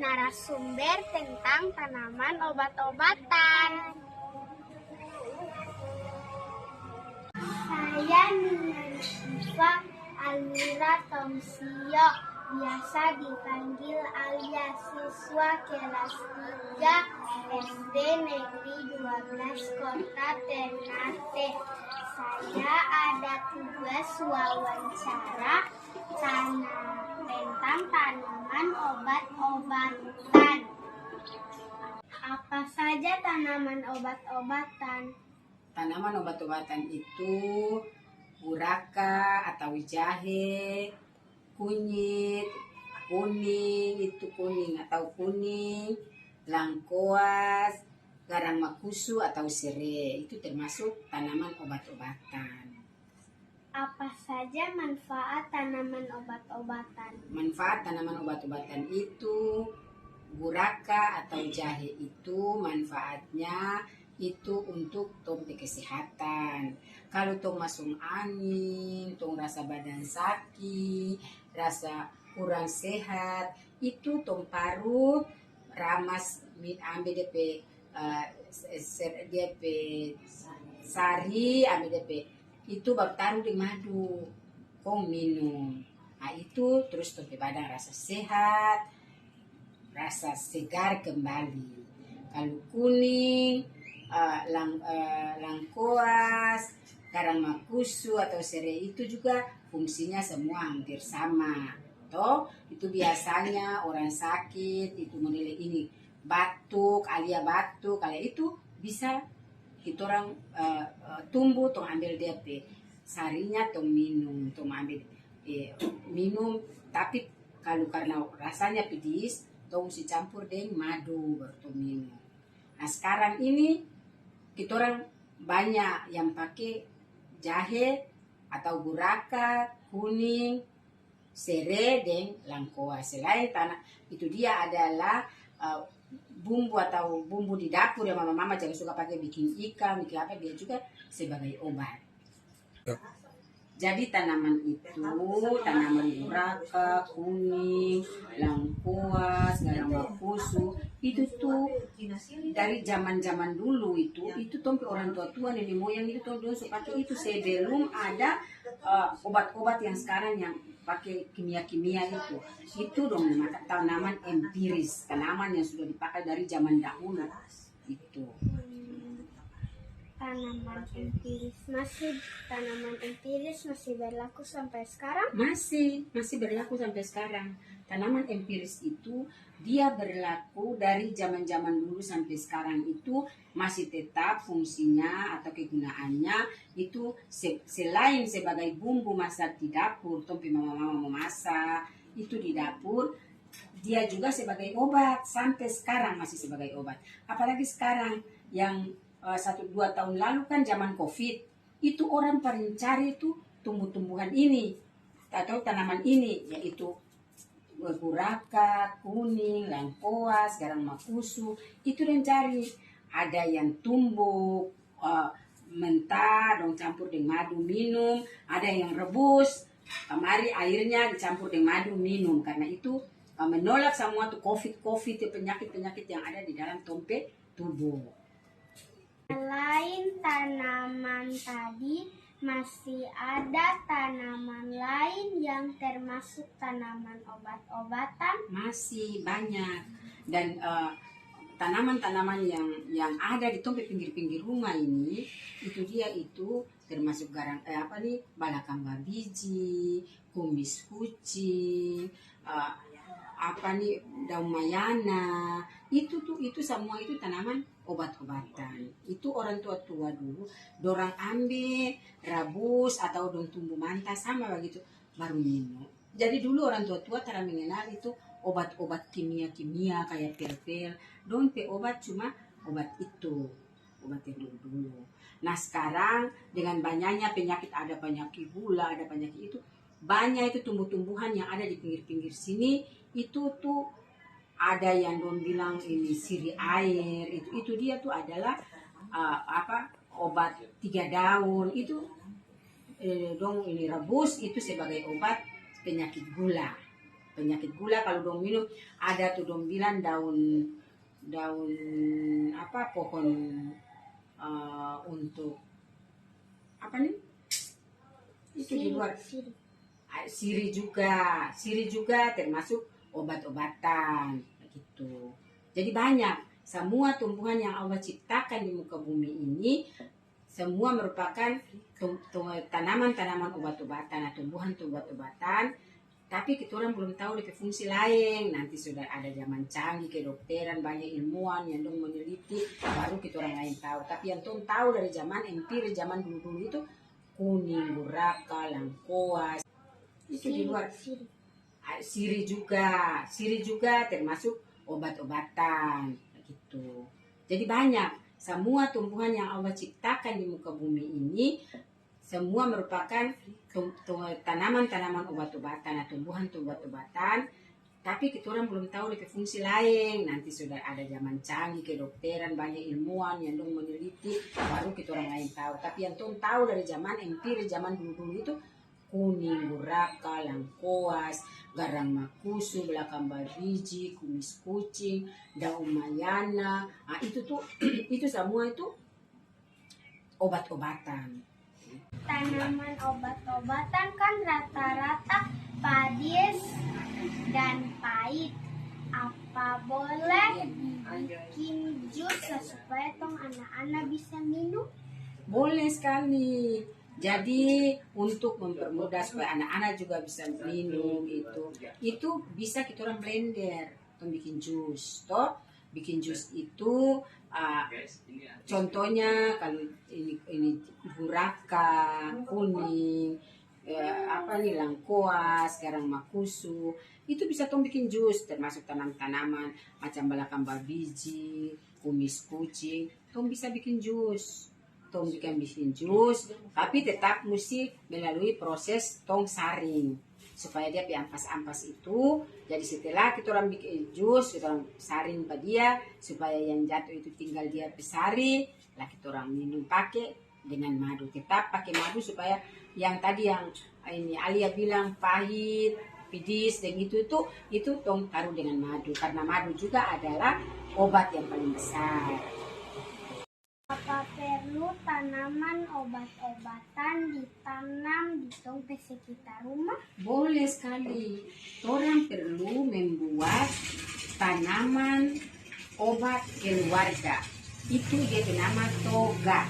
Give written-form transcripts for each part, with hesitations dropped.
narasumber tentang tanaman obat-obatan. Saya Nina Syifa Almira Tomsio, biasa dipanggil Alia, siswa kelas 3 SD Negeri 12 Kota Ternate. Saya ada tugas wawancara tentang tanaman obat-obatan. Apa saja tanaman obat-obatan? Tanaman obat-obatan itu buraka atau jahe, kunyit, kuning atau kuning, langkoas, garang makusu atau serai, itu termasuk tanaman obat-obatan. Apa saja manfaat tanaman obat-obatan? Manfaat tanaman obat-obatan itu buraka atau jahe itu manfaatnya itu untuk tong kesehatan. Kalau tong masuk angin, tong rasa badan sakit, rasa kurang sehat, itu tong parut ramas ambil DP sari, ambil DP itu baru taruh di madu, kong minum. Nah itu terus tong badan rasa sehat, rasa segar kembali. Kalau kuning, langkoas, garang makusu atau serai itu juga fungsinya semua hampir sama. Toh itu biasanya orang sakit itu menilai ini batuk, alia batuk, kayak itu bisa kita orang tumbuh tong ambil DP sarinya tong minum, tong ambil minum. Tapi kalau karena rasanya pedis, tong si campur dengan madu baru tong minum. Nah sekarang ini kita orang banyak yang pakai jahe atau buraka, kuning, serai, dan langkoas. Selain tanah itu dia adalah bumbu atau bumbu di dapur yang mama-mama jangan suka pakai bikin ikan, bikin apa, dia juga sebagai obat. Jadi tanaman itu, tanaman buraka, kuning, langkoas, garang makusu, itu tuh dari zaman-zaman dulu itu tompi orang tua-tua nenek moyang itu tuh dulu pakai itu sebelum ada obat-obat yang sekarang yang pakai kimia-kimia itu dong tanaman empiris, tanaman yang sudah dipakai dari zaman dahulu itu. Tanaman empiris masih berlaku sampai sekarang? Masih berlaku sampai sekarang. Tanaman empiris itu dia berlaku dari zaman-zaman dulu sampai sekarang itu masih tetap fungsinya atau kegunaannya itu selain sebagai bumbu masak di dapur, tompi mama-mama memasak itu di dapur, dia juga sebagai obat sampai sekarang masih sebagai obat. Apalagi sekarang yang 1-2 tahun lalu kan zaman COVID, itu orang paling cari itu tumbuh-tumbuhan ini atau tanaman ini, yaitu buraka, kuning, langkoas, garang makusu, itu yang cari. Ada yang tumbuh mentah, dong campur dengan madu minum, ada yang rebus, kemari airnya dicampur dengan madu minum, karena itu menolak semua tuh COVID, penyakit-penyakit yang ada di dalam tompe tubuh. Selain tanaman tadi, masih ada tanaman lain yang termasuk tanaman obat-obatan? Masih banyak. Dan tanaman-tanaman yang ada di tompe pinggir-pinggir rumah ini, itu termasuk garang balakang babiji, kumis kucing, daun mayana, itu semua itu tanaman obat-obatan. Itu orang tua-tua dulu dorang ambil rabus atau dong tumbuh manta sama begitu baru minum. Jadi dulu orang tua-tua cara mengenal itu obat-obat kimia-kimia kayak pil-pil, dong pe obat cuma obat itu, obat yang dulu. Nah sekarang dengan banyaknya penyakit, ada penyakit gula, ada penyakit itu, banyak itu tumbuh-tumbuhan yang ada di pinggir-pinggir sini itu tuh ada yang dong bilang ini sirih air, itu dia tuh adalah obat 3 daun itu dong ini rebus itu sebagai obat penyakit gula. penyakit gula. Kalau dong minum ada tuh dong bilang daun apa pohon untuk apa nih itu di luar siri juga termasuk obat-obatan gitu. Jadi banyak semua tumbuhan yang Allah ciptakan di muka bumi ini semua merupakan tanaman-tanaman obat-obatan atau tumbuhan obat-obatan. Tapi kita orang belum tahu lebih fungsi lain. Nanti sudah ada zaman canggih kedokteran, banyak ilmuwan yang dong meneliti, baru kita orang lain tahu. Tapi yang dong tahu dari zaman empiris, zaman dulu-dulu itu kuning, guraka, lengkoas. Itu di luar siri juga termasuk obat-obatan gitu. Jadi banyak semua tumbuhan yang Allah ciptakan di muka bumi ini semua merupakan tanaman-tanaman obat-obatan atau tumbuhan obat-obatan. Tapi kita orang belum tahu lebih fungsi lain. Nanti sudah ada zaman canggih kedokteran, banyak ilmuwan yang dong meneliti, baru kita orang lain tahu. Tapi yang dong tahu dari zaman empiris, zaman dulu-dulu itu kuning, guraka, lengkoas, garang makusu, belakang biji, kumis kucing, daun mayana. Nah, itu tuh itu semua itu obat-obatan. Tanaman obat-obatan kan rata-rata padis dan pahit. Apa boleh dibikin jus supaya tong anak-anak bisa minum? Boleh sekali. Jadi untuk mempermudah supaya anak-anak juga bisa minum itu bisa kita orang blender untuk bikin jus. Toh bikin jus itu contohnya kalau ini guraka, kuning, apa nih lengkoas, garang makusu, itu bisa tong bikin jus termasuk tanaman-tanaman macam belakang biji, kumis kucing, tong bisa bikin jus. Tong bikin jus, tapi tetap mesti melalui proses tong saring supaya dia ampas-ampas itu. Jadi setelah kita orang bikin jus, kita orang saring pada dia supaya yang jatuh itu tinggal dia pesari, lah kita orang minum pakai dengan madu. Tetap pakai madu supaya yang tadi yang ini Alia bilang pahit, pedis dan itu tong taruh dengan madu karena madu juga adalah obat yang paling besar. Apa perlu tanaman obat-obatan ditanam di tong sekitar rumah? Boleh sekali. Orang perlu membuat tanaman obat keluarga. Itu dia nama toga.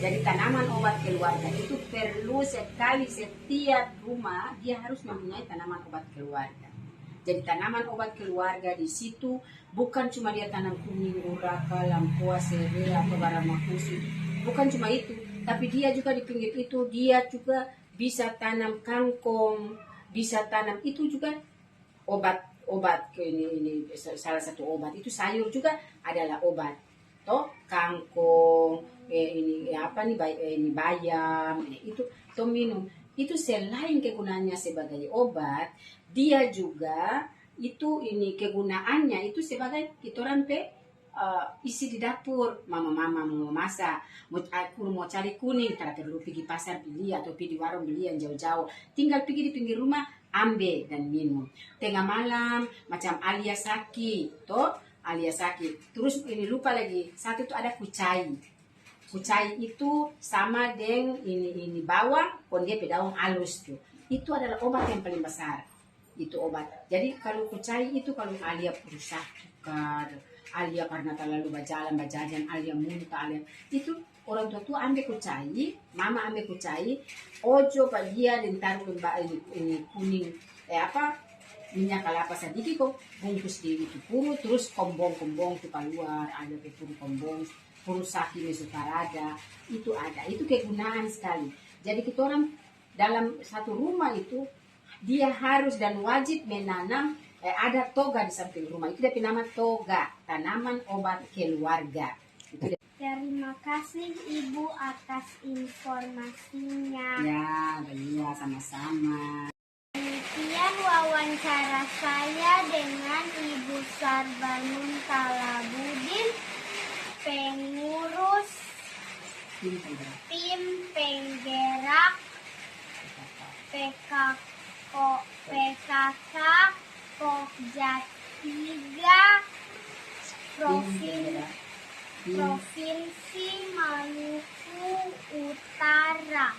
Jadi tanaman obat keluarga itu perlu sekali setiap rumah dia harus mempunyai tanaman obat keluarga. Jadi tanaman obat keluarga di situ bukan cuma dia tanam kuning, guraka, lengkoas, serai atau garang makusu. Bukan cuma itu, tapi dia juga di pinggir itu dia juga bisa tanam kangkong, bisa tanam itu juga obat ini salah satu obat itu sayur juga adalah obat. Toh kangkong, ini apa nih ini bayam, itu toh minum. Itu selain kegunaannya sebagai obat, dia juga itu ini kegunaannya itu sebagai kita orang isi di dapur. Mama mau masak, aku mau cari kuning, tidak perlu pergi pasar beli atau pergi di warung beli yang jauh-jauh. Tinggal pergi di pinggir rumah, ambil dan minum. Tengah malam macam Alia sakit, toh Alia sakit. Terus ini lupa lagi, satu itu ada kucai. Kucai itu sama dengan ini bawang, pun dia daun halus tuh. Itu adalah obat yang paling besar. Itu obat. Jadi kalau kucai itu kalau Alia berusaha tukar, Alia karena terlalu berjalan, Alia muntah, Alia itu orang tua ambil kucai, mama ambil kucai, ojo pak dia dan taruh ini kuning, minyak kelapa sedikit kok bungkus di itu puru, terus kombong itu keluar, ada ke puru kombong, puru sakit sukarada, itu ada, itu kegunaan sekali. Jadi kita orang dalam satu rumah itu dia harus dan wajib menanam ada toga di samping rumah. Itu dia nama toga, tanaman obat keluarga. Terima kasih Ibu atas informasinya. Ya, sama-sama. Demikian wawancara saya dengan Ibu Sarbanun Talabudin, pengurus tim penggerak PKK PKK Pokja 3 Provinsi Maluku Utara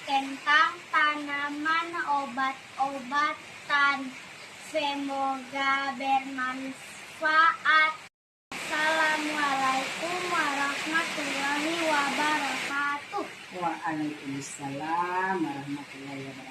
tentang tanaman obat-obatan. Semoga bermanfaat. Assalamualaikum warahmatullahi wabarakatuh. Waalaikumsalam warahmatullahi wabarakatuh.